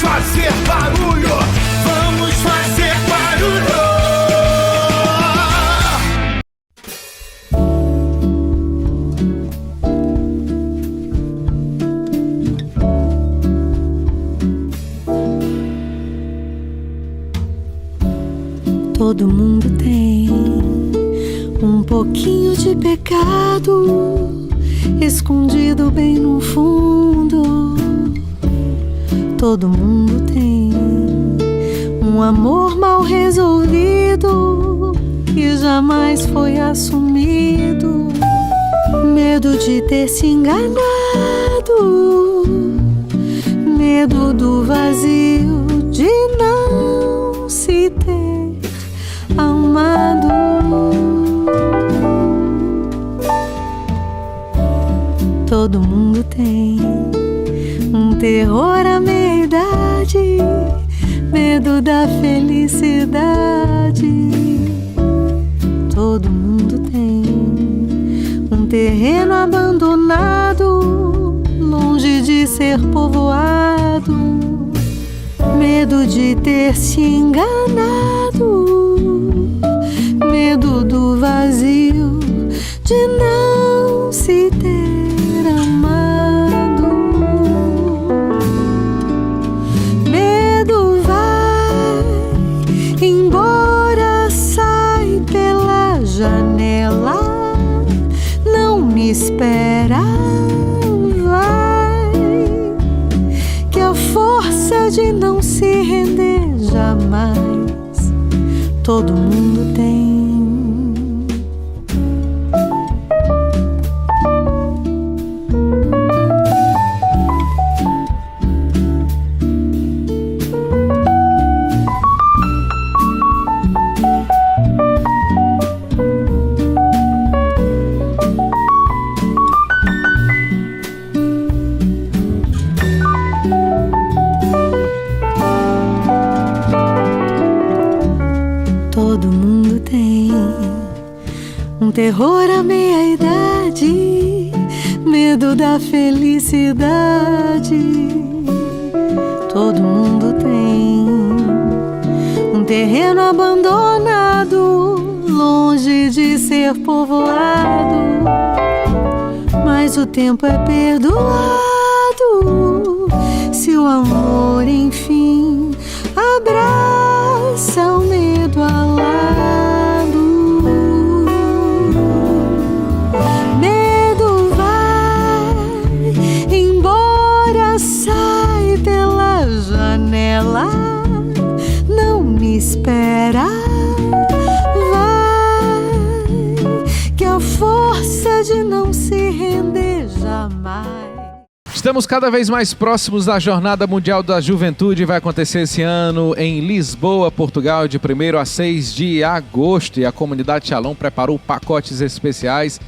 fazer barulho, vamos fazer barulho. Todo mundo tem um pouquinho de pecado escondido bem no fundo. Todo mundo tem um amor mal resolvido que jamais foi assumido. Medo de ter se enganado, medo do vazio de não se ter amado. Todo mundo tem um terror à meia-idade, medo da felicidade. Todo mundo tem um terreno abandonado, longe de ser povoado, medo de ter se enganado, medo do vazio de não se ter amado. Medo vai embora, sai pela janela, não me espera, vai, que a força de não se render jamais todo mundo tem. Todo mundo tem um terror à meia-idade, medo da felicidade. Todo mundo tem um terreno abandonado, longe de ser povoado, mas o tempo é perdoado se o amor enfim abraça o medo alado. Medo vai embora, sai pela janela, não me espera, vai, que a força de não se render jamais. Estamos cada vez mais próximos da Jornada Mundial da Juventude. Vai acontecer esse ano em Lisboa, Portugal, de 1º a 6 de agosto. E a comunidade Shalom preparou pacotes especiais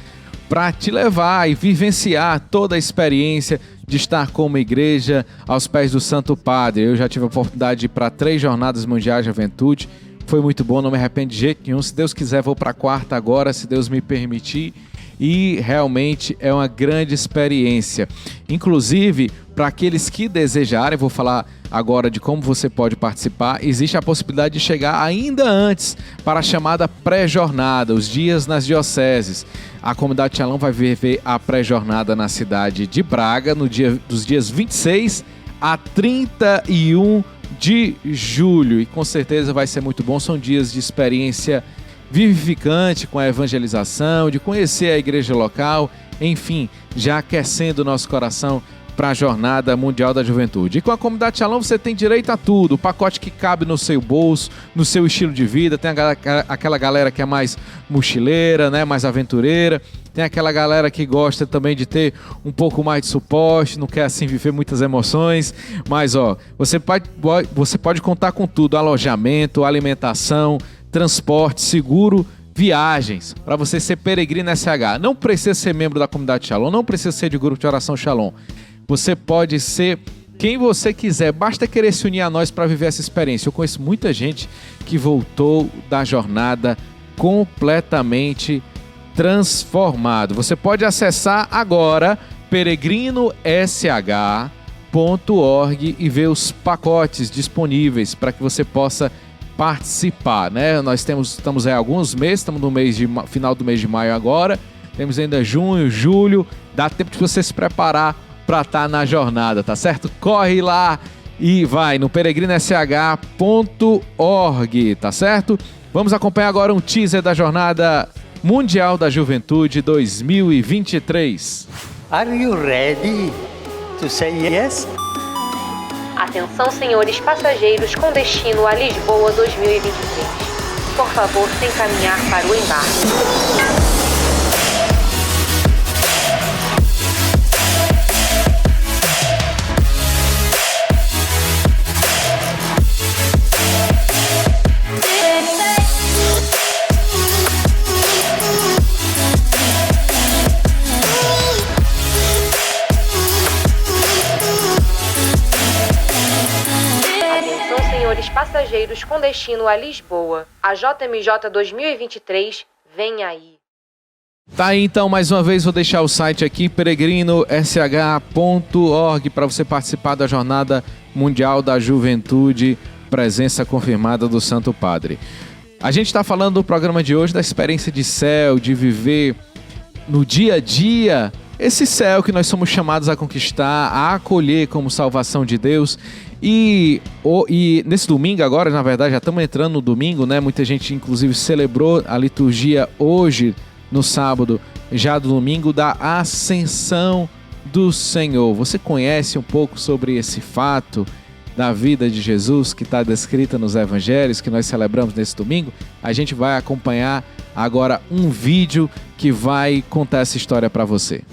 para te levar e vivenciar toda a experiência de estar como igreja aos pés do Santo Padre. Eu já tive a oportunidade de ir para 3 Jornadas Mundiais de Juventude. Foi muito bom, não me arrependo de jeito nenhum. Se Deus quiser, vou para a 4ª agora, se Deus me permitir. E realmente é uma grande experiência. Inclusive, para aqueles que desejarem, vou falar agora de como você pode participar. Existe a possibilidade de chegar ainda antes para a chamada pré-jornada, os dias nas dioceses. A comunidade Shalom vai viver a pré-jornada na cidade de Braga, dos dias 26 a 31 de julho. E com certeza vai ser muito bom. São dias de experiência vivificante com a evangelização, de conhecer a igreja local, enfim, já aquecendo o nosso coração para a Jornada Mundial da Juventude. E com a comunidade Shalom você tem direito a tudo, o pacote que cabe no seu bolso, no seu estilo de vida. Tem aquela galera que é mais mochileira, né, mais aventureira. Tem aquela galera que gosta também de ter um pouco mais de suporte, não quer assim viver muitas emoções. Mas você pode contar com tudo: alojamento, alimentação, transporte, seguro, viagens, para você ser peregrino SH. Não precisa ser membro da comunidade Shalom, não precisa ser de grupo de oração Shalom. Você pode ser quem você quiser, basta querer se unir a nós para viver essa experiência. Eu conheço muita gente que voltou da jornada completamente transformado. Você pode acessar agora peregrinosh.com.br e ver os pacotes disponíveis para que você possa participar, né? Nós estamos aí há alguns meses, estamos no final do mês de maio agora, temos ainda junho, julho, dá tempo de você se preparar para estar na jornada, tá certo? Corre lá e vai no peregrinosh.org, tá certo? Vamos acompanhar agora um teaser da Jornada Mundial da Juventude 2023. Are you ready to say yes? Atenção, senhores passageiros com destino a Lisboa 2023. Por favor, se encaminhar para o embarque. Passageiros com destino a Lisboa. A JMJ 2023 vem aí. Tá aí então, mais uma vez vou deixar o site aqui, peregrinosh.org, para você participar da Jornada Mundial da Juventude, presença confirmada do Santo Padre. A gente está falando do programa de hoje da experiência de céu, de viver no dia a dia esse céu que nós somos chamados a conquistar, a acolher como salvação de Deus. E nesse domingo agora, na verdade, já estamos entrando no domingo, né? Muita gente, inclusive, celebrou a liturgia hoje, no sábado, já do domingo, da Ascensão do Senhor. Você conhece um pouco sobre esse fato da vida de Jesus que está descrita nos evangelhos que nós celebramos nesse domingo? A gente vai acompanhar agora um vídeo que vai contar essa história para você.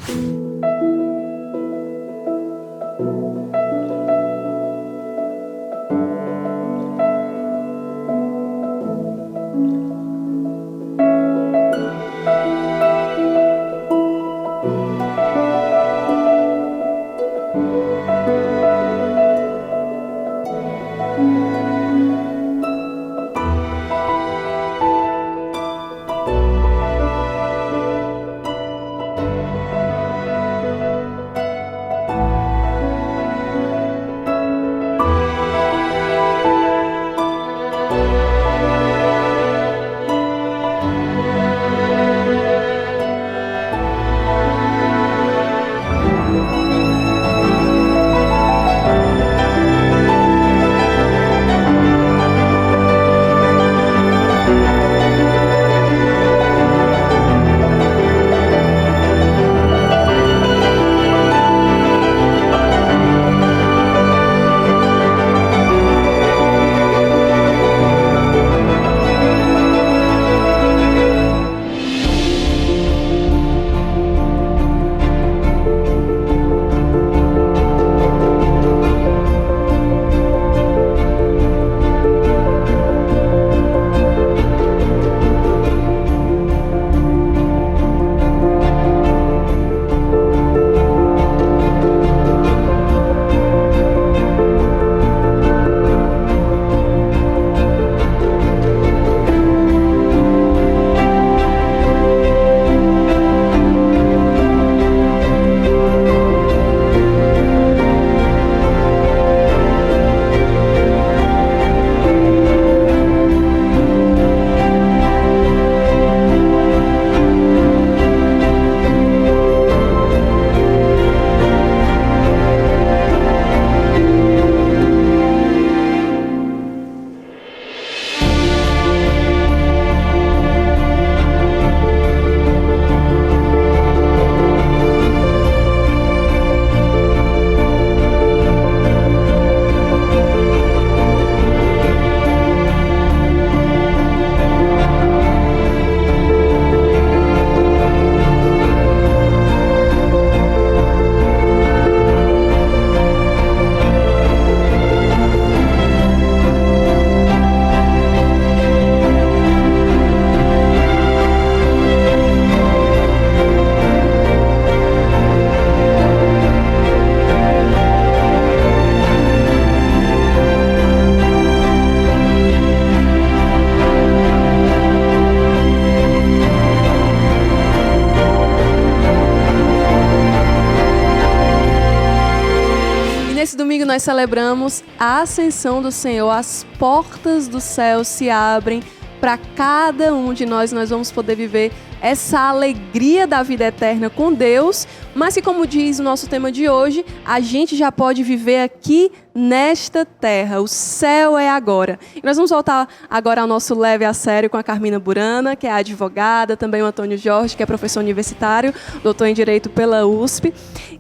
nós celebramos a ascensão do Senhor, as portas do céu se abrem para cada um de nós. Nós vamos poder viver essa alegria da vida eterna com Deus, mas que, como diz o nosso tema de hoje, a gente já pode viver aqui nesta terra. O céu é agora. E nós vamos voltar agora ao nosso Leve a Sério com a Carmina Burana, que é advogada, também o Antônio Jorge, que é professor universitário, doutor em Direito pela USP.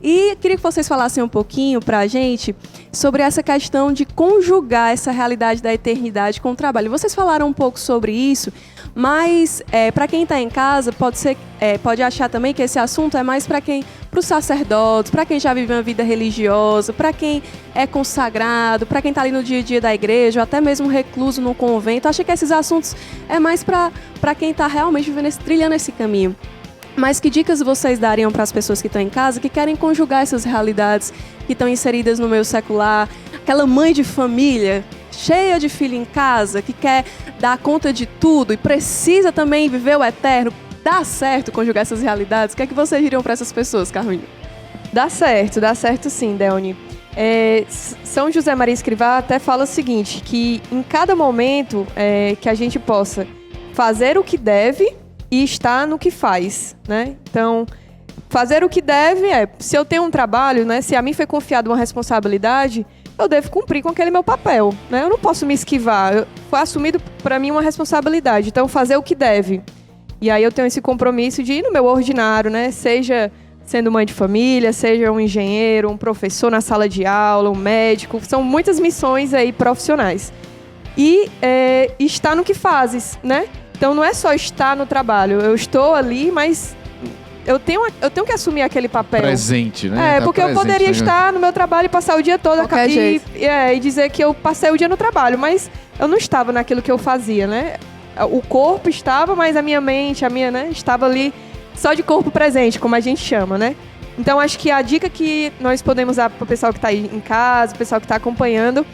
E queria que vocês falassem um pouquinho para a gente sobre essa questão de conjugar essa realidade da eternidade com o trabalho. Vocês falaram um pouco sobre isso, mas para quem está em casa, pode achar também que esse assunto é mais para os sacerdotes, para quem já vive uma vida religiosa, para quem é consagrado, para quem está ali no dia a dia da igreja, ou até mesmo recluso no convento. Acho que esses assuntos é mais para quem está realmente trilhando esse caminho. Mas que dicas vocês dariam para as pessoas que estão em casa, que querem conjugar essas realidades que estão inseridas no meio secular? Aquela mãe de família, cheia de filho em casa, que quer dar conta de tudo e precisa também viver o eterno. Dá certo conjugar essas realidades? O que é que vocês diriam para essas pessoas, Carminha? Dá certo sim, Delny. São José Maria Escrivá até fala o seguinte, que em cada momento que a gente possa fazer o que deve e estar no que faz, né? Então, fazer o que deve se eu tenho um trabalho, né? Se a mim foi confiada uma responsabilidade, eu devo cumprir com aquele meu papel, né? Eu não posso me esquivar. Foi assumido para mim uma responsabilidade. Então, fazer o que deve. E aí eu tenho esse compromisso de ir no meu ordinário, né? Seja sendo mãe de família, seja um engenheiro, um professor na sala de aula, um médico. São muitas missões aí profissionais. E estar no que fazes, né? Então não é só estar no trabalho. Eu estou ali, mas eu tenho que assumir aquele papel. Presente, né? Porque eu poderia estar no meu trabalho e passar o dia todo e dizer que eu passei o dia no trabalho, mas eu não estava naquilo que eu fazia, né? O corpo estava, mas a minha mente, né, estava ali só de corpo presente, como a gente chama, né? Então, acho que a dica que nós podemos dar para o pessoal que está aí em casa, o pessoal que está acompanhando,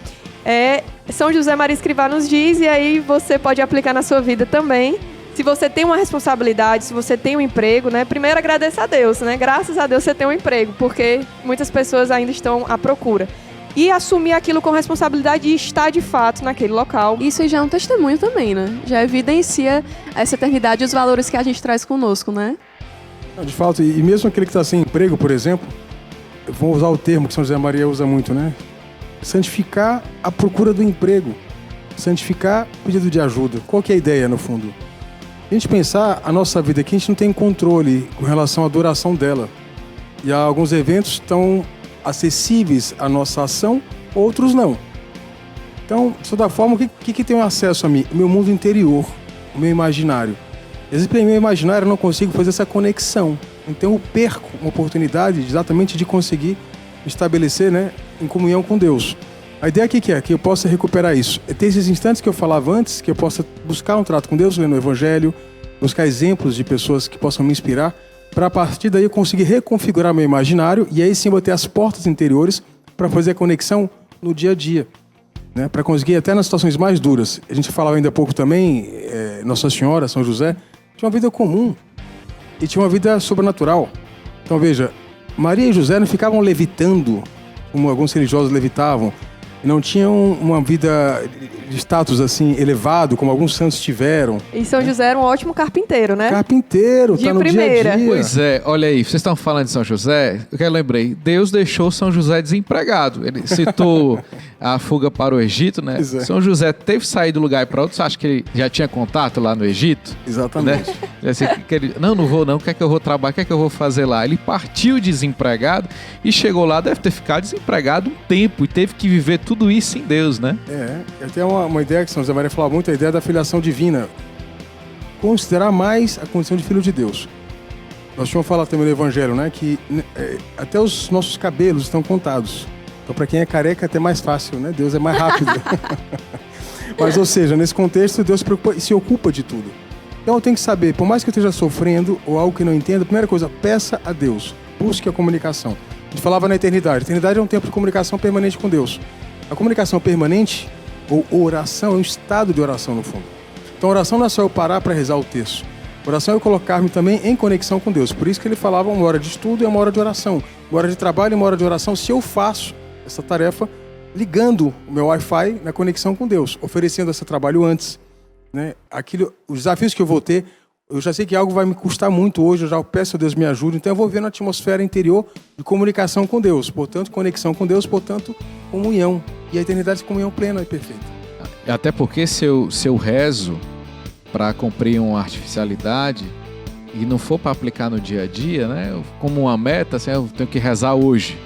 São José Maria Escrivá nos diz, e aí você pode aplicar na sua vida também. Se você tem uma responsabilidade, se você tem um emprego, né? Primeiro agradeça a Deus, né? Graças a Deus você tem um emprego, porque muitas pessoas ainda estão à procura. E assumir aquilo com responsabilidade e estar de fato naquele local. Isso já é um testemunho também, né? Já evidencia essa eternidade e os valores que a gente traz conosco, né? De fato, e mesmo aquele que está sem emprego, por exemplo, vou usar o termo que São José Maria usa muito, né? Santificar a procura do emprego. Santificar o pedido de ajuda. Qual que é a ideia, no fundo? A gente pensar a nossa vida aqui, a gente não tem controle com relação à duração dela. E há alguns eventos estão acessíveis à nossa ação, outros não. Então, de toda forma, o que tem acesso a mim? O meu mundo interior, o meu imaginário. Às vezes, pelo meu imaginário, eu não consigo fazer essa conexão. Então, eu perco uma oportunidade exatamente de conseguir estabelecer, né, em comunhão com Deus. A ideia aqui que é que eu possa recuperar isso. É ter esses instantes que eu falava antes, que eu possa buscar um trato com Deus, lendo o Evangelho, buscar exemplos de pessoas que possam me inspirar, para a partir daí eu conseguir reconfigurar meu imaginário e aí sim eu vou ter as portas interiores para fazer a conexão no dia a dia, né? Para conseguir até nas situações mais duras. A gente falava ainda há pouco também, Nossa Senhora, São José, tinha uma vida comum e tinha uma vida sobrenatural. Então veja, Maria e José não ficavam levitando como alguns religiosos levitavam, não tinham uma vida de status assim elevado, como alguns santos tiveram. E São José era um ótimo carpinteiro, né? Carpinteiro, de tá no primeira. dia a dia. Pois é, olha aí, vocês estão falando de São José, eu lembrei, Deus deixou São José desempregado. Ele citou a fuga para o Egito, né? Pois é. São José teve que sair do lugar para outro, você acha que ele já tinha contato lá no Egito? Exatamente. Né? Assim, não vou não, o que é que eu vou trabalhar, o que é que eu vou fazer lá? Ele partiu desempregado e chegou lá, deve ter ficado desempregado um tempo e teve que viver tudo isso em Deus, né? Até uma ideia que São José Maria falava muito, a ideia da filiação divina. Considerar mais a condição de filho de Deus. Nós tínhamos falado também no Evangelho, né, que até os nossos cabelos estão contados. Então, para quem é careca, é até mais fácil, né? Deus é mais rápido. Mas, ou seja, nesse contexto, Deus se ocupa de tudo. Então, eu tenho que saber, por mais que eu esteja sofrendo ou algo que não entenda, a primeira coisa, peça a Deus. Busque a comunicação. A gente falava na eternidade. A eternidade é um tempo de comunicação permanente com Deus. A comunicação permanente, ou oração, é um estado de oração, no fundo. Então, oração não é só eu parar para rezar o texto. Oração é eu colocar-me também em conexão com Deus. Por isso que ele falava uma hora de estudo e uma hora de oração. Uma hora de trabalho e uma hora de oração. Se eu faço essa tarefa ligando o meu Wi-Fi na conexão com Deus, oferecendo esse trabalho antes, né? Os desafios que eu vou ter, eu já sei que algo vai me custar muito hoje, eu já peço a Deus me ajude, então eu vou ver na atmosfera interior de comunicação com Deus, portanto, conexão com Deus, portanto, comunhão. E a eternidade de comunhão plena e perfeita. Até porque se eu rezo para cumprir uma artificialidade e não for para aplicar no dia a dia, né? Como uma meta, assim, eu tenho que rezar hoje.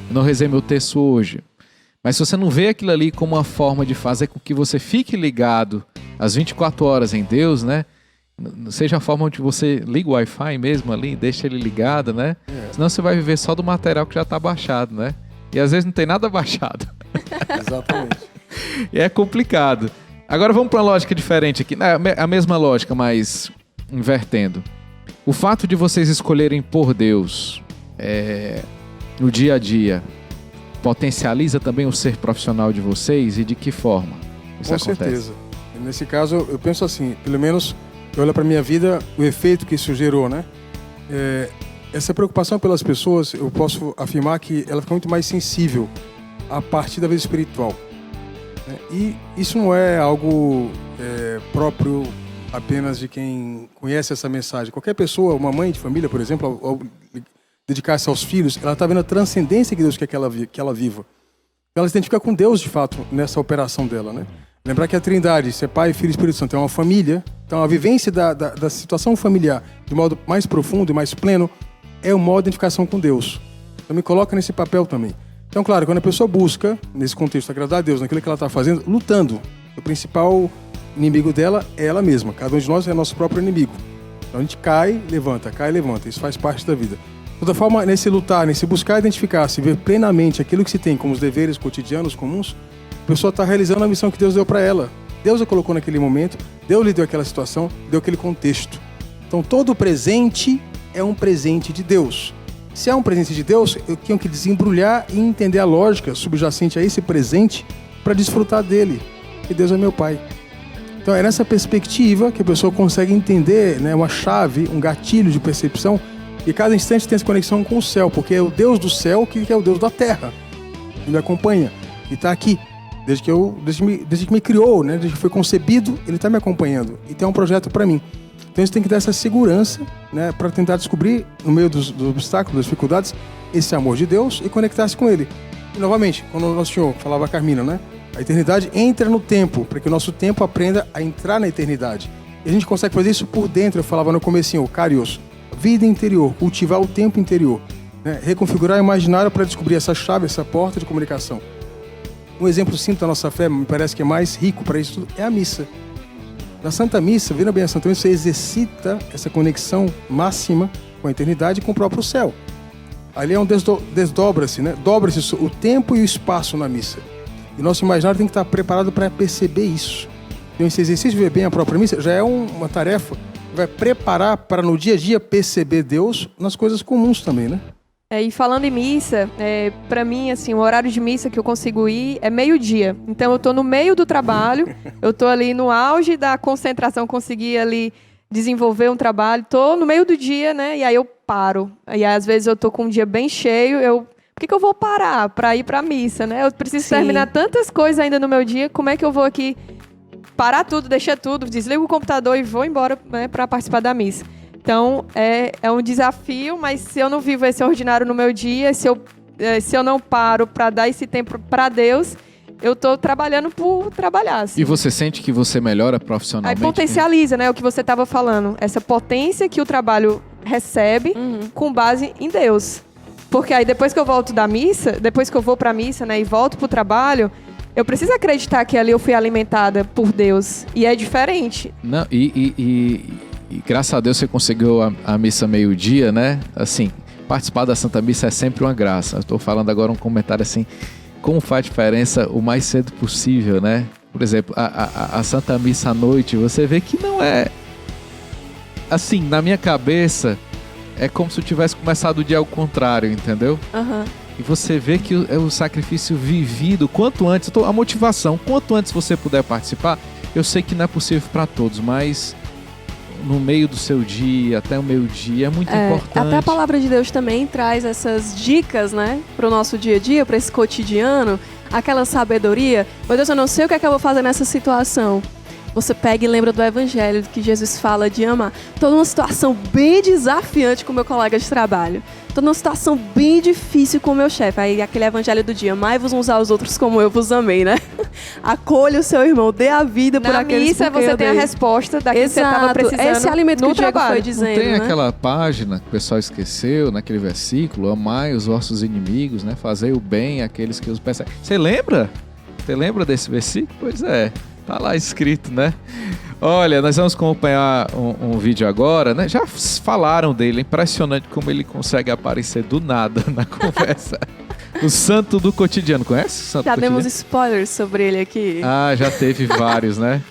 Eu não rezei meu texto hoje. Mas se você não vê aquilo ali como uma forma de fazer com que você fique ligado às 24 horas em Deus, né? Seja a forma onde você liga o Wi-Fi mesmo ali, deixa ele ligado, né? Senão você vai viver só do material que já está baixado, né? E às vezes não tem nada baixado. Exatamente. E é complicado. Agora vamos para uma lógica diferente aqui. A mesma lógica, mas invertendo. O fato de vocês escolherem por Deus no dia a dia potencializa também o ser profissional de vocês e de que forma isso acontece? Com certeza. Nesse caso, eu penso assim, pelo menos eu olho para a minha vida, o efeito que isso gerou, né? Essa preocupação pelas pessoas, eu posso afirmar que ela fica muito mais sensível a partir da vida espiritual. E isso não é algo próprio apenas de quem conhece essa mensagem. Qualquer pessoa, uma mãe de família, por exemplo, ao dedicar-se aos filhos, ela está vendo a transcendência que Deus quer que ela viva. Ela se identifica com Deus, de fato, nessa operação dela, né? Lembrar que a Trindade, ser Pai, Filho e Espírito Santo, é uma família. Então, a vivência da situação familiar de modo mais profundo e mais pleno é um modo de identificação com Deus. Então, me coloca nesse papel também. Então, claro, quando a pessoa busca, nesse contexto, agradar a Deus naquilo que ela está fazendo, lutando, o principal inimigo dela é ela mesma. Cada um de nós é nosso próprio inimigo. Então, a gente cai, levanta. Isso faz parte da vida. De toda forma, nesse lutar, nesse buscar identificar-se, ver plenamente aquilo que se tem como os deveres cotidianos comuns, a pessoa está realizando a missão que Deus deu para ela. Deus a colocou naquele momento, Deus lhe deu aquela situação, deu aquele contexto. Então, todo presente é um presente de Deus. Se é um presente de Deus, eu tenho que desembrulhar e entender a lógica subjacente a esse presente para desfrutar dele, que Deus é meu Pai. Então, é nessa perspectiva que a pessoa consegue entender, né, uma chave, um gatilho de percepção, e cada instante tem essa conexão com o céu, porque é o Deus do céu que é o Deus da terra, que me acompanha, que está aqui. Desde que me criou, né? Desde que foi concebido, ele está me acompanhando. E tem um projeto para mim. Então, isso tem que dar essa segurança, né? Para tentar descobrir, no meio dos obstáculos, das dificuldades, esse amor de Deus e conectar-se com ele. E, novamente, quando o nosso Senhor falava a Carmina, né? A eternidade entra no tempo, para que o nosso tempo aprenda a entrar na eternidade. E a gente consegue fazer isso por dentro. Eu falava no comecinho, Carios, vida interior, cultivar o tempo interior, né? Reconfigurar o imaginário para descobrir essa chave, essa porta de comunicação. Um exemplo simples da nossa fé, me parece que é mais rico para isso tudo, é a missa. Na Santa Missa, vendo bem a Santa Missa, você exercita essa conexão máxima com a eternidade e com o próprio céu. Ali é um desdobra-se, né? Dobra-se o tempo e o espaço na missa. E nosso imaginário tem que estar preparado para perceber isso. Então, esse exercício de ver bem a própria missa já é uma tarefa que vai preparar para no dia a dia perceber Deus nas coisas comuns também, né? E falando em missa, para mim, assim, o horário de missa que eu consigo ir é meio-dia. Então, eu tô no meio do trabalho, eu tô ali no auge da concentração, consegui ali desenvolver um trabalho, tô no meio do dia, né? E aí eu paro. E aí, às vezes eu tô com um dia bem cheio, por que eu vou parar para ir pra missa, né? Eu preciso terminar tantas coisas ainda no meu dia, como é que eu vou aqui parar tudo, deixar tudo, desligo o computador e vou embora, né, para participar da missa? Então, é um desafio, mas se eu não vivo esse ordinário no meu dia, se eu não paro para dar esse tempo para Deus, eu estou trabalhando por trabalhar. Assim. E você sente que você melhora profissionalmente? Aí potencializa, né, o que você estava falando. Essa potência que o trabalho recebe com base em Deus. Porque aí depois que eu volto da missa, depois que eu vou para a missa, né, e volto para o trabalho, eu preciso acreditar que ali eu fui alimentada por Deus. E é diferente. Não, E graças a Deus você conseguiu a missa meio-dia, né? Assim, participar da Santa Missa é sempre uma graça. Eu estou falando agora um comentário assim, como faz diferença o mais cedo possível, né? Por exemplo, a Santa Missa à noite, você vê que não é... Assim, na minha cabeça, é como se eu tivesse começado o dia ao contrário, entendeu? E você vê que é o sacrifício vivido, quanto antes, a motivação, quanto antes você puder participar, eu sei que não é possível para todos, mas... no meio do seu dia, até o meio-dia, é muito importante. Até a palavra de Deus também traz essas dicas, né, para o nosso dia a dia, para esse cotidiano. aquela sabedoria. Meu Deus, eu não sei o que é que eu vou fazer nessa situação. Você pega e lembra do evangelho que Jesus fala de amar. Estou numa situação bem desafiante com meu colega de trabalho. Estou numa situação bem difícil com o meu chefe. Aí aquele evangelho do dia, amai-vos uns aos outros como eu vos amei, né? Acolha o seu irmão, dê a vida por aqueles missa, por quem você eu tem a dei. resposta daquilo que você estava Exato, precisando esse alimento que no o Diego trabalho. foi Não dizendo, tem né? aquela página que o pessoal esqueceu, naquele versículo, amai os vossos inimigos, né? Fazei o bem àqueles que os perseguem. Você lembra? Você lembra desse versículo? Pois é, tá lá escrito, né? Olha, nós vamos acompanhar um vídeo agora, né? Já falaram dele, é impressionante como ele consegue aparecer do nada na conversa. O Santo do Cotidiano, conhece o Santo Já do demos Cotidiano? spoilers sobre ele aqui. Ah, já teve vários, né?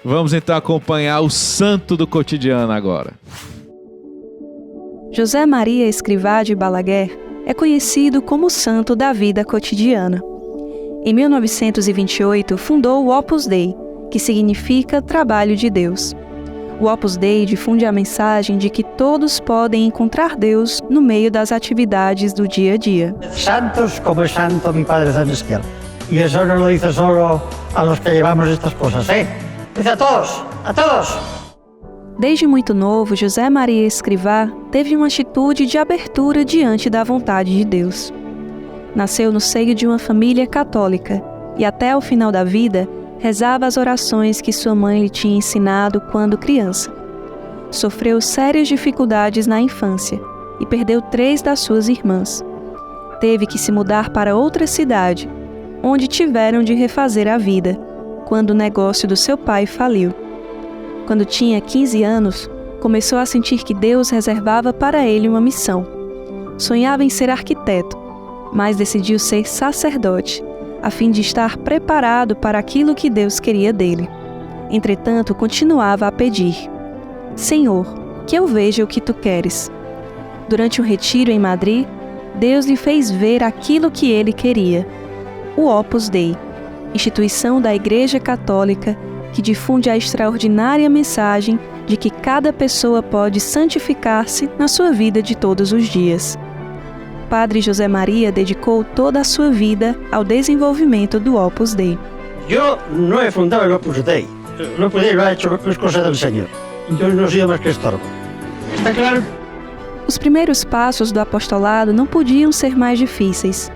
Vamos então acompanhar o Santo do Cotidiano agora. José Maria Escrivá de Balaguer é conhecido como o santo da vida cotidiana. Em 1928, fundou o Opus Dei, que significa Trabalho de Deus. O Opus Dei difunde a mensagem de que todos podem encontrar Deus no meio das atividades do dia a dia. Santos como es santo mi Padre Celestial. Y eso no lo dice solo a los que llevamos estas cosas, ¿eh? Dice a todos, a todos. Desde muito novo, José Maria Escrivá teve uma atitude de abertura diante da vontade de Deus. Nasceu no seio de uma família católica e até o final da vida rezava as orações que sua mãe lhe tinha ensinado quando criança. Sofreu sérias dificuldades na infância e perdeu 3 das suas irmãs. Teve que se mudar para outra cidade, onde tiveram de refazer a vida, quando o negócio do seu pai faliu. Quando tinha 15 anos, começou a sentir que Deus reservava para ele uma missão. Sonhava em ser arquiteto, mas decidiu ser sacerdote, a fim de estar preparado para aquilo que Deus queria dele. Entretanto, continuava a pedir: Senhor, que eu veja o que tu queres. Durante um retiro em Madrid, Deus lhe fez ver aquilo que ele queria: o Opus Dei, instituição da Igreja Católica que difunde a extraordinária mensagem de que cada pessoa pode santificar-se na sua vida de todos os dias. Padre José Maria dedicou toda a sua vida ao desenvolvimento do Opus Dei. Yo no he fundado el Opus Dei. El Opus Dei lo ha hecho, es cosa del Señor. Yo no he sido más que estorbo. ¿Está claro? Os primeiros passos do apostolado não podiam ser mais difíceis.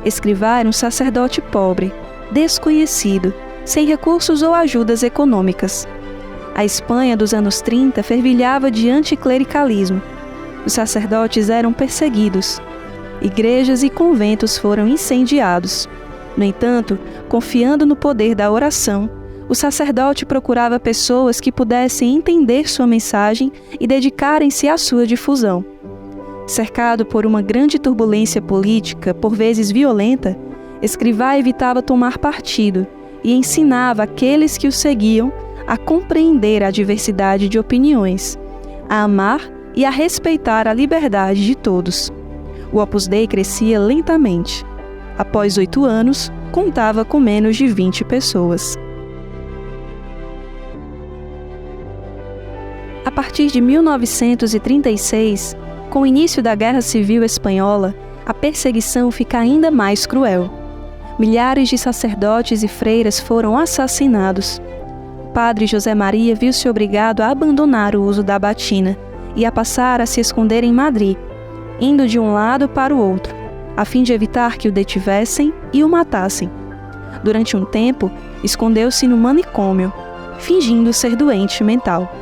Escrivá era um sacerdote pobre, desconhecido, sem recursos ou ajudas econômicas. A Espanha dos anos 30 fervilhava de anticlericalismo. Os sacerdotes eram perseguidos. Igrejas e conventos foram incendiados. No entanto, confiando no poder da oração, o sacerdote procurava pessoas que pudessem entender sua mensagem e dedicarem-se à sua difusão. Cercado por uma grande turbulência política, por vezes violenta, Escrivá evitava tomar partido e ensinava aqueles que o seguiam a compreender a diversidade de opiniões, a amar e a respeitar a liberdade de todos. O Opus Dei crescia lentamente. Após 8 anos, contava com menos de 20 pessoas. A partir de 1936, com o início da Guerra Civil Espanhola, a perseguição fica ainda mais cruel. Milhares de sacerdotes e freiras foram assassinados. O padre José Maria viu-se obrigado a abandonar o uso da batina e a passar a se esconder em Madrid, indo de um lado para o outro, a fim de evitar que o detivessem e o matassem. Durante um tempo, escondeu-se no manicômio, fingindo ser doente mental.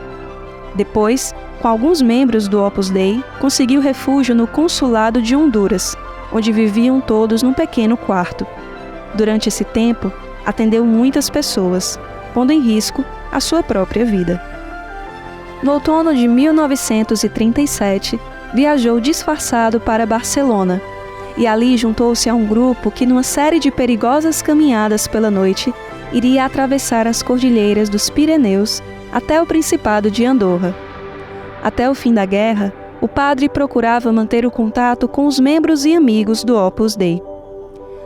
Depois, com alguns membros do Opus Dei, conseguiu refúgio no consulado de Honduras, onde viviam todos num pequeno quarto. Durante esse tempo, atendeu muitas pessoas, pondo em risco a sua própria vida. No outono de 1937, viajou disfarçado para Barcelona e ali juntou-se a um grupo que, numa série de perigosas caminhadas pela noite, iria atravessar as cordilheiras dos Pirineus até o Principado de Andorra. Até o fim da guerra, o padre procurava manter o contato com os membros e amigos do Opus Dei.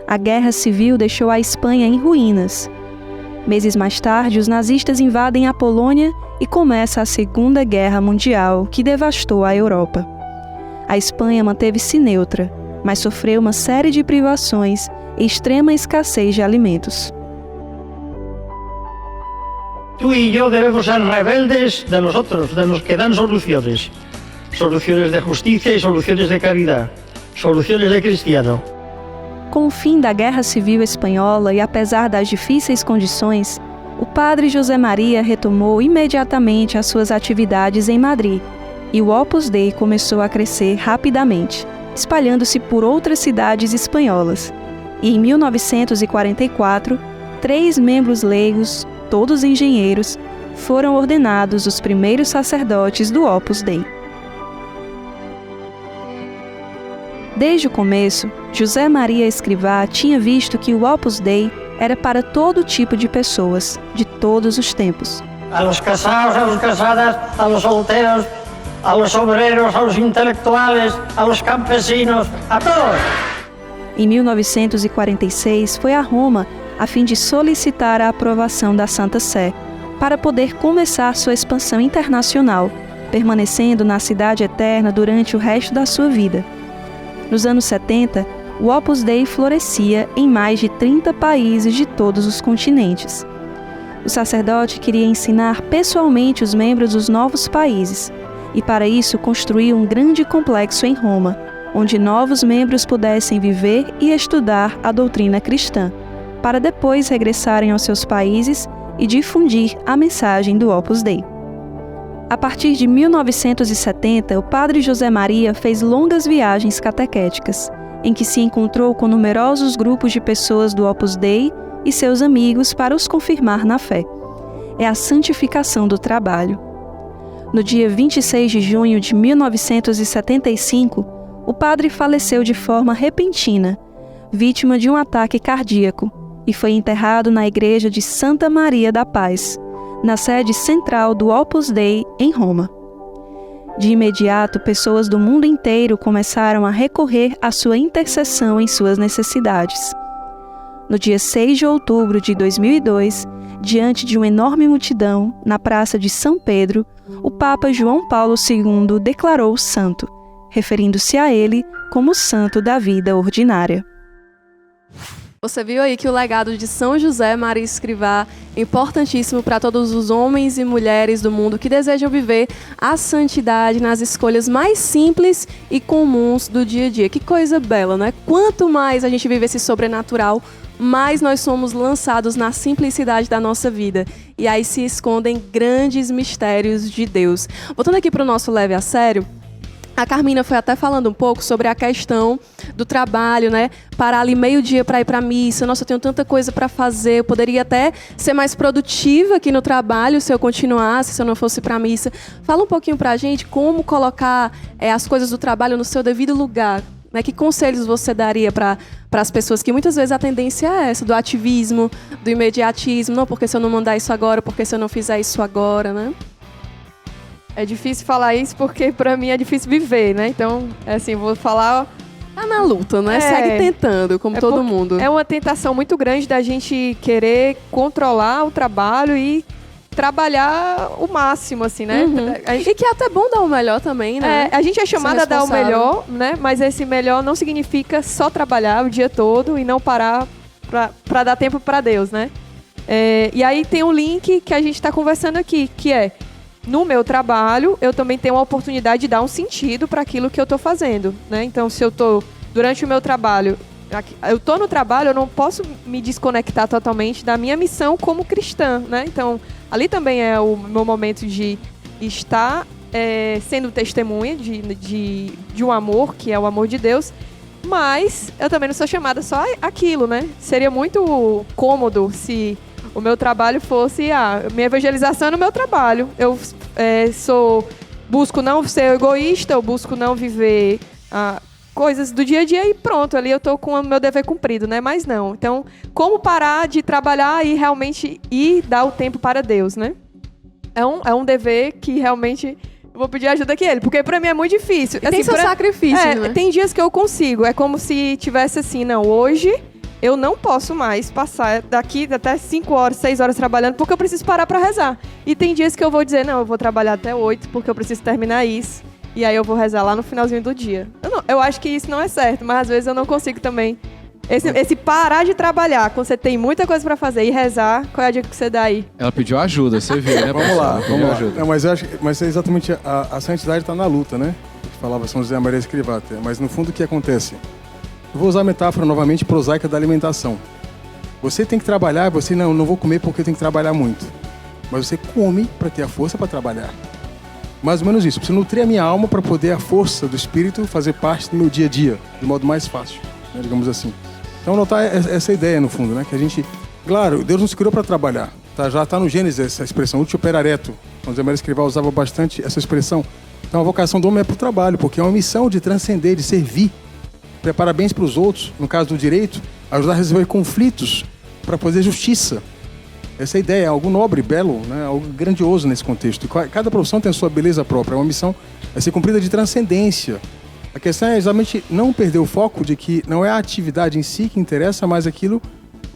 A Guerra Civil deixou a Espanha em ruínas. Meses mais tarde, os nazistas invadem a Polônia e começa a Segunda Guerra Mundial, que devastou a Europa. A Espanha manteve-se neutra, mas sofreu uma série de privações e extrema escassez de alimentos. Tú y yo debemos ser rebeldes de los otros, de los que dan soluciones. Soluciones de justicia y soluciones de caridad. Soluciones de cristiano. Com o fim da Guerra Civil Espanhola e apesar das difíceis condições, o padre José Maria retomou imediatamente as suas atividades em Madrid e o Opus Dei começou a crescer rapidamente, espalhando-se por outras cidades espanholas. E em 1944, 3 membros leigos, todos engenheiros, foram ordenados os primeiros sacerdotes do Opus Dei. Desde o começo, José Maria Escrivá tinha visto que o Opus Dei era para todo tipo de pessoas, de todos os tempos. A los casados, a los casadas, a los solteros, a los obreros, a los intelectuales, a los campesinos, a todos. Em 1946, foi a Roma a fim de solicitar a aprovação da Santa Sé, para poder começar sua expansão internacional, permanecendo na Cidade Eterna durante o resto da sua vida. Nos anos 70, o Opus Dei florescia em mais de 30 países de todos os continentes. O sacerdote queria ensinar pessoalmente os membros dos novos países e, para isso, construiu um grande complexo em Roma, onde novos membros pudessem viver e estudar a doutrina cristã, para depois regressarem aos seus países e difundir a mensagem do Opus Dei. A partir de 1970, o padre José Maria fez longas viagens catequéticas, em que se encontrou com numerosos grupos de pessoas do Opus Dei e seus amigos para os confirmar na fé. É a santificação do trabalho. No dia 26 de junho de 1975, o padre faleceu de forma repentina, vítima de um ataque cardíaco, e foi enterrado na igreja de Santa Maria da Paz, na sede central do Opus Dei, em Roma. De imediato, pessoas do mundo inteiro começaram a recorrer à sua intercessão em suas necessidades. No dia 6 de outubro de 2002, diante de uma enorme multidão, na Praça de São Pedro, o Papa João Paulo II declarou santo, referindo-se a ele como santo da vida ordinária. Você viu aí que o legado de São José Maria Escrivá é importantíssimo para todos os homens e mulheres do mundo que desejam viver a santidade nas escolhas mais simples e comuns do dia a dia. Que coisa bela, né? Quanto mais a gente vive esse sobrenatural, mais nós somos lançados na simplicidade da nossa vida. E aí se escondem grandes mistérios de Deus. Voltando aqui para o nosso Leve a Sério, a Carmina foi até falando um pouco sobre a questão do trabalho, né? Parar ali meio-dia para ir para a missa. Nossa, eu tenho tanta coisa para fazer. Eu poderia até ser mais produtiva aqui no trabalho se eu continuasse, se eu não fosse para a missa. Fala um pouquinho para a gente como colocar as coisas do trabalho no seu devido lugar. Né? Que conselhos você daria para as pessoas que muitas vezes a tendência é essa, do ativismo, do imediatismo. Não, porque se eu não mandar isso agora, porque se eu não fizer isso agora, né? É difícil falar isso porque pra mim é difícil viver, né? Então, assim, vou falar... Tá na luta, né? Segue tentando, como todo mundo. É uma tentação muito grande da gente querer controlar o trabalho e trabalhar o máximo, assim, né? Uhum. E que é até bom dar o melhor também, né? A gente é chamada a dar o melhor, né? Mas esse melhor não significa só trabalhar o dia todo e não parar pra dar tempo pra Deus, né? E aí tem um link que a gente tá conversando aqui, que é: no meu trabalho, eu também tenho a oportunidade de dar um sentido para aquilo que eu estou fazendo, né? Então, se eu estou, durante o meu trabalho, eu estou no trabalho, eu não posso me desconectar totalmente da minha missão como cristã, né? Então, ali também é o meu momento de estar sendo testemunha de um amor, que é o amor de Deus, mas eu também não sou chamada só aquilo, né? Seria muito cômodo se o meu trabalho fosse minha evangelização no meu trabalho. Eu busco não ser egoísta, eu busco não viver coisas do dia a dia e pronto, ali eu tô com o meu dever cumprido, né? Mas não. Então, como parar de trabalhar e realmente dar o tempo para Deus, né? É um dever que realmente eu vou pedir ajuda aqui ele, porque pra mim é muito difícil. Tem seu sacrifício, né? Tem dias que eu consigo, é como se tivesse assim, não, hoje eu não posso mais passar daqui até 5 horas, 6 horas trabalhando, porque eu preciso parar pra rezar. E tem dias que eu vou dizer, não, eu vou trabalhar até 8, porque eu preciso terminar isso. E aí eu vou rezar lá no finalzinho do dia. eu acho que isso não é certo, mas às vezes eu não consigo também. Esse parar de trabalhar, quando você tem muita coisa pra fazer e rezar, qual é a dica que você dá aí? Ela pediu ajuda, você viu, né? Vamos lá, professor? vamos lá. Ajuda. Não, mas eu acho, mas é exatamente a santidade está na luta, né? Falava São José Maria Escrivá até. Mas no fundo o que acontece? Eu vou usar a metáfora novamente prosaica da alimentação. Você tem que trabalhar, você não vou comer porque eu tenho que trabalhar muito. Mas você come para ter a força para trabalhar. Mais ou menos isso. Preciso nutrir a minha alma para poder a força do espírito fazer parte do meu dia a dia, de modo mais fácil, né? Digamos assim. Então notar essa ideia no fundo, né? Que a gente, claro, Deus nos criou para trabalhar. Tá, já está no Gênesis essa expressão, uti operaretur. São José Maria Escrivá usava bastante essa expressão. Então a vocação do homem é para o trabalho, porque é uma missão de transcender, de servir, preparar bens para os outros, no caso do direito, ajudar a resolver conflitos para fazer justiça. Essa é a ideia, é algo nobre, belo, né? Algo grandioso nesse contexto. Cada profissão tem a sua beleza própria, é uma missão a ser cumprida de transcendência. A questão é exatamente não perder o foco de que não é a atividade em si que interessa, mas aquilo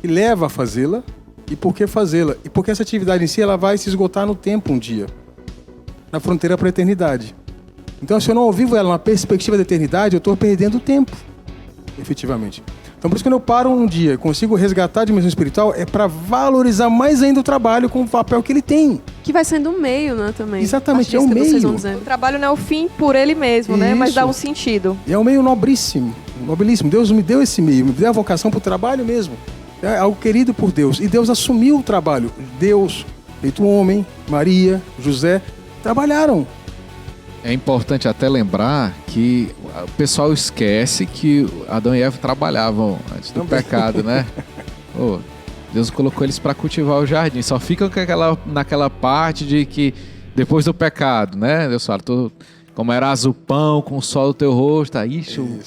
que leva a fazê-la e por que fazê-la. E porque essa atividade em si ela vai se esgotar no tempo um dia, na fronteira para a eternidade. Então, se eu não vivo ela na perspectiva da eternidade, eu estou perdendo tempo, efetivamente. Então, por isso que quando eu paro um dia e consigo resgatar a dimensão espiritual, é para valorizar mais ainda o trabalho com o papel que ele tem. Que vai sendo um meio, né, também. Exatamente, é um que vocês vão meio. dizendo. O trabalho não é o fim por ele mesmo, né? Mas Isso. dá um sentido. E é um meio nobríssimo, nobilíssimo. Deus me deu esse meio, me deu a vocação para o trabalho mesmo. É algo querido por Deus. E Deus assumiu o trabalho. Deus, feito homem, Maria, José, trabalharam. É importante até lembrar que o pessoal esquece que Adão e Eva trabalhavam antes do pecado, né? Ô, Deus colocou eles para cultivar o jardim. Só ficam naquela parte de que depois do pecado, né? Deus fala, como era o pão com o sol do teu rosto,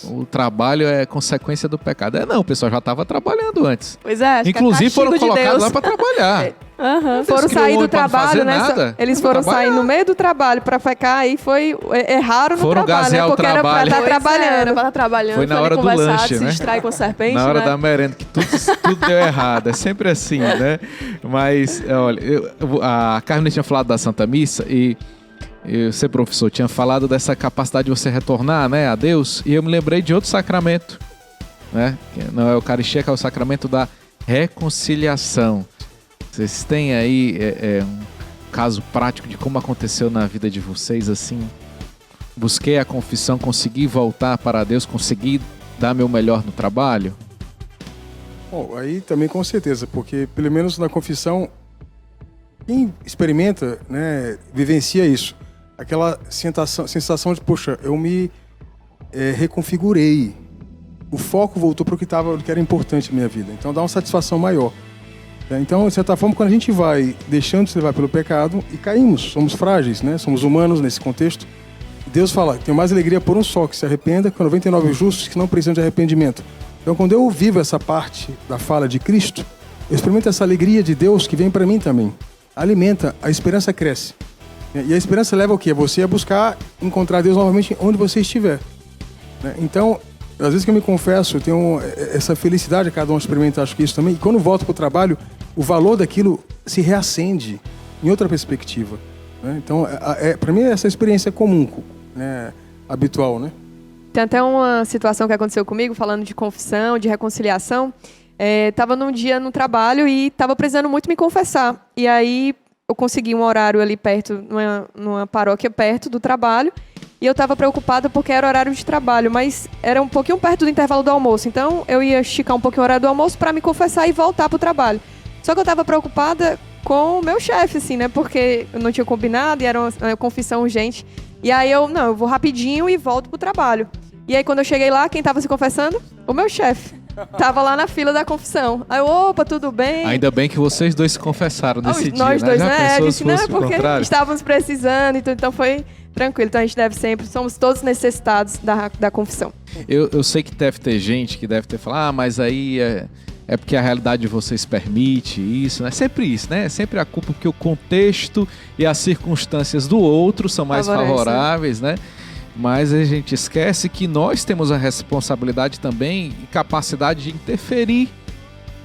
o trabalho é consequência do pecado. Não, o pessoal já estava trabalhando antes. Pois é, acho Inclusive que é foram castigo de colocados Deus. lá para trabalhar. Foram sair do trabalho, né? Nada, Eles foram sair no meio do trabalho pra ficar e erraram no foram trabalho, gazear né? o Porque trabalho. era pra estar trabalhando. Era pra estar trabalhando, Foi na pra hora ele do conversar, lanche, se né? distrai com serpente, Na hora né? da merenda, que tudo deu errado. É sempre assim, né? Mas, olha, a Carmen tinha falado da Santa Missa e você, professor, tinha falado dessa capacidade de você retornar, né, a Deus. E eu me lembrei de outro sacramento, né? Que não é a Eucaristia, que é o sacramento da reconciliação. Vocês têm aí um caso prático de como aconteceu na vida de vocês, assim? Busquei a confissão, consegui voltar para Deus, consegui dar meu melhor no trabalho? Bom, aí também com certeza, porque pelo menos na confissão, quem experimenta, né, vivencia isso. Aquela sensação de, poxa, eu me reconfigurei. O foco voltou para o que era importante na minha vida. Então dá uma satisfação maior. Então, de certa forma, quando a gente vai deixando de se levar pelo pecado e caímos, somos frágeis, né? Somos humanos nesse contexto. Deus fala, tem mais alegria por um só que se arrependa, que 99 justos que não precisam de arrependimento. Então, quando eu vivo essa parte da fala de Cristo, eu experimento essa alegria de Deus que vem para mim também. Alimenta, a esperança cresce. E a esperança leva o quê? Você a buscar encontrar Deus novamente onde você estiver. Então, às vezes que eu me confesso, eu tenho essa felicidade, cada um experimenta, acho que isso também. E quando volto para o trabalho, o valor daquilo se reacende em outra perspectiva. Então, para mim, essa experiência é comum, né? Habitual, né? Tem até uma situação que aconteceu comigo, falando de confissão, de reconciliação. Tava num dia no trabalho e tava precisando muito me confessar. E aí eu consegui um horário ali perto, numa paróquia perto do trabalho. E eu estava preocupada porque era horário de trabalho, mas era um pouquinho perto do intervalo do almoço. Então eu ia esticar um pouquinho o horário do almoço para me confessar e voltar pro trabalho. Só que eu estava preocupada com o meu chefe, assim, né? Porque eu não tinha combinado e era uma confissão urgente. E aí eu vou rapidinho e volto pro trabalho. E aí quando eu cheguei lá, quem estava se confessando? O meu chefe. Tava lá na fila da confissão. Aí eu, opa, tudo bem? Ainda bem que vocês dois se confessaram nesse dia, nós dois, né? Já Eu disse, não, fosse o porque contrário? estávamos precisando, então foi tranquilo. Então a gente deve sempre, somos todos necessitados da confissão. Eu sei que deve ter gente que deve ter falado, mas aí é porque a realidade de vocês permite isso, né? Sempre isso, né? Sempre a culpa porque o contexto e as circunstâncias do outro são mais favoráveis, né? Mas a gente esquece que nós temos a responsabilidade também e capacidade de interferir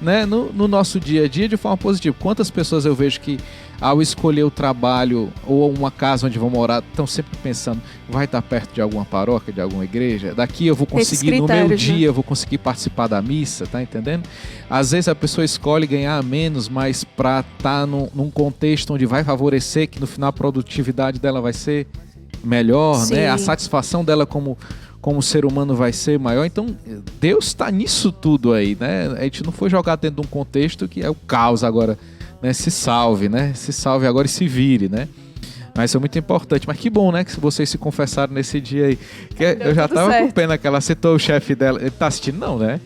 né, no nosso dia a dia de forma positiva. Quantas pessoas eu vejo que ao escolher o trabalho ou uma casa onde vão morar, estão sempre pensando, vai estar perto de alguma paróquia, de alguma igreja? Daqui eu vou conseguir, no meu dia, eu vou conseguir participar da missa, tá entendendo? Às vezes a pessoa escolhe ganhar menos, mas para estar num contexto onde vai favorecer, que no final a produtividade dela vai ser melhor, Sim. né? A satisfação dela como ser humano vai ser maior. Então, Deus está nisso tudo aí, né? A gente não foi jogar dentro de um contexto que é o caos agora, né? Se salve, né? Se salve agora e se vire, né? Mas isso é muito importante. Mas que bom, né? Que vocês se confessaram nesse dia aí. Que eu já tava com pena que ela citou o chefe dela. Ele tá assistindo, não, né?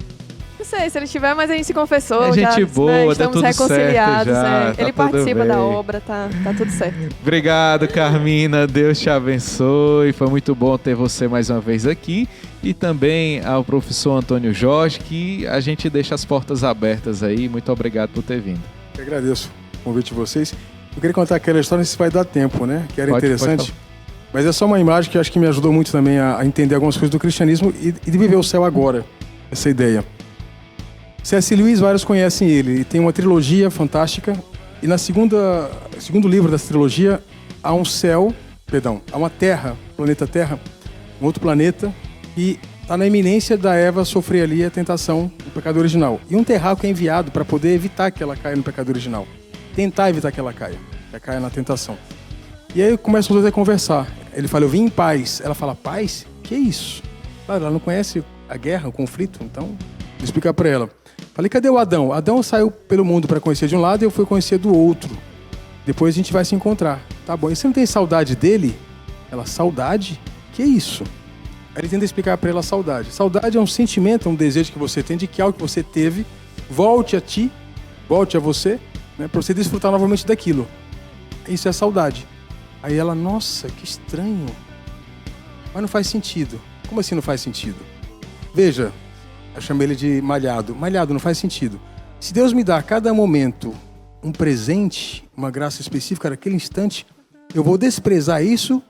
Não sei se ele tiver, mas a gente se confessou. É gente já, boa, né, deu estamos tudo reconciliados. certo já, tá ele tudo participa bem. da obra, tá tudo certo. Obrigado, Carmina. Deus te abençoe. Foi muito bom ter você mais uma vez aqui. E também ao professor Antônio Jorge, que a gente deixa as portas abertas aí. Muito obrigado por ter vindo. Eu agradeço o convite de vocês. Eu queria contar aquela história, se vai dar tempo, né? Que era interessante. Mas é só uma imagem que eu acho que me ajudou muito também a entender algumas coisas do cristianismo e de viver o céu agora. Essa ideia. C.S. Lewis, vários conhecem ele. Ele tem uma trilogia fantástica. E no segundo livro dessa trilogia, há há uma terra, planeta Terra, um outro planeta, e está na iminência da Eva sofrer ali a tentação do pecado original. E um terráqueo é enviado para poder evitar que ela caia no pecado original. Tentar evitar que ela caia na tentação. E aí começam os dois a conversar. Ele fala, eu vim em paz. Ela fala, paz? Que é isso? Claro, ela não conhece a guerra, o conflito, então vou explicar para ela. Falei, cadê o Adão? Adão saiu pelo mundo para conhecer de um lado e eu fui conhecer do outro. Depois a gente vai se encontrar. Tá bom, e você não tem saudade dele? Ela, saudade? Que é isso? Aí ele tenta explicar para ela a saudade. Saudade é um sentimento, é um desejo que você tem de que algo que você teve volte a ti, volte a você, né, para você desfrutar novamente daquilo. Isso é saudade. Aí ela, nossa, que estranho. Mas não faz sentido. Como assim não faz sentido? Veja, eu chamei ele de malhado. Malhado não faz sentido. Se Deus me dá a cada momento um presente, uma graça específica naquele instante, eu vou desprezar isso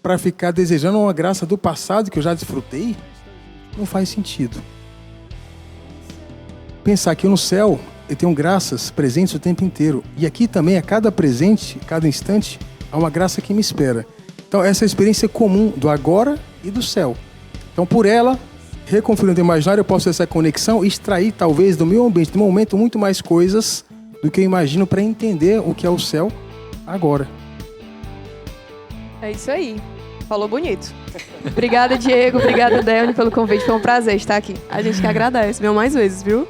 para ficar desejando uma graça do passado que eu já desfrutei? Não faz sentido. Pensar que no céu eu tenho graças presentes o tempo inteiro. E aqui também, a cada presente, cada instante, há uma graça que me espera. Então, essa é a experiência comum do agora e do céu. Então, por ela, reconfigurando o imaginário, eu posso ter essa conexão e extrair, talvez, do meu ambiente, do momento, muito mais coisas do que eu imagino para entender o que é o céu agora. É isso aí. Falou bonito. Obrigada, Diego. Obrigada, Delny, pelo convite. Foi um prazer estar aqui. A gente que agradece. Venham mais vezes, viu?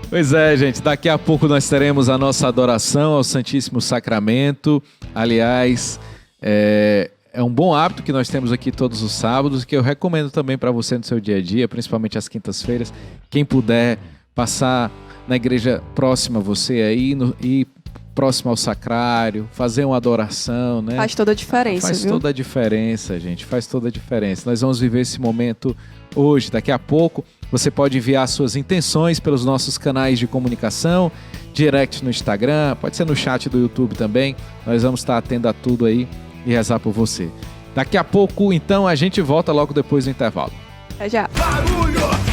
Pois é, gente. Daqui a pouco nós teremos a nossa adoração ao Santíssimo Sacramento. Aliás, é um bom hábito que nós temos aqui todos os sábados, que eu recomendo também para você no seu dia a dia, principalmente às quintas-feiras. Quem puder passar na igreja próxima a você aí e próximo ao sacrário, fazer uma adoração, né? Faz toda a diferença, Faz viu? toda a diferença, gente. Faz toda a diferença. Nós vamos viver esse momento hoje. Daqui a pouco você pode enviar suas intenções pelos nossos canais de comunicação, direct no Instagram, pode ser no chat do YouTube também. Nós vamos estar atento a tudo aí e rezar por você. Daqui a pouco, então, a gente volta logo depois do intervalo. Até já. Barulho!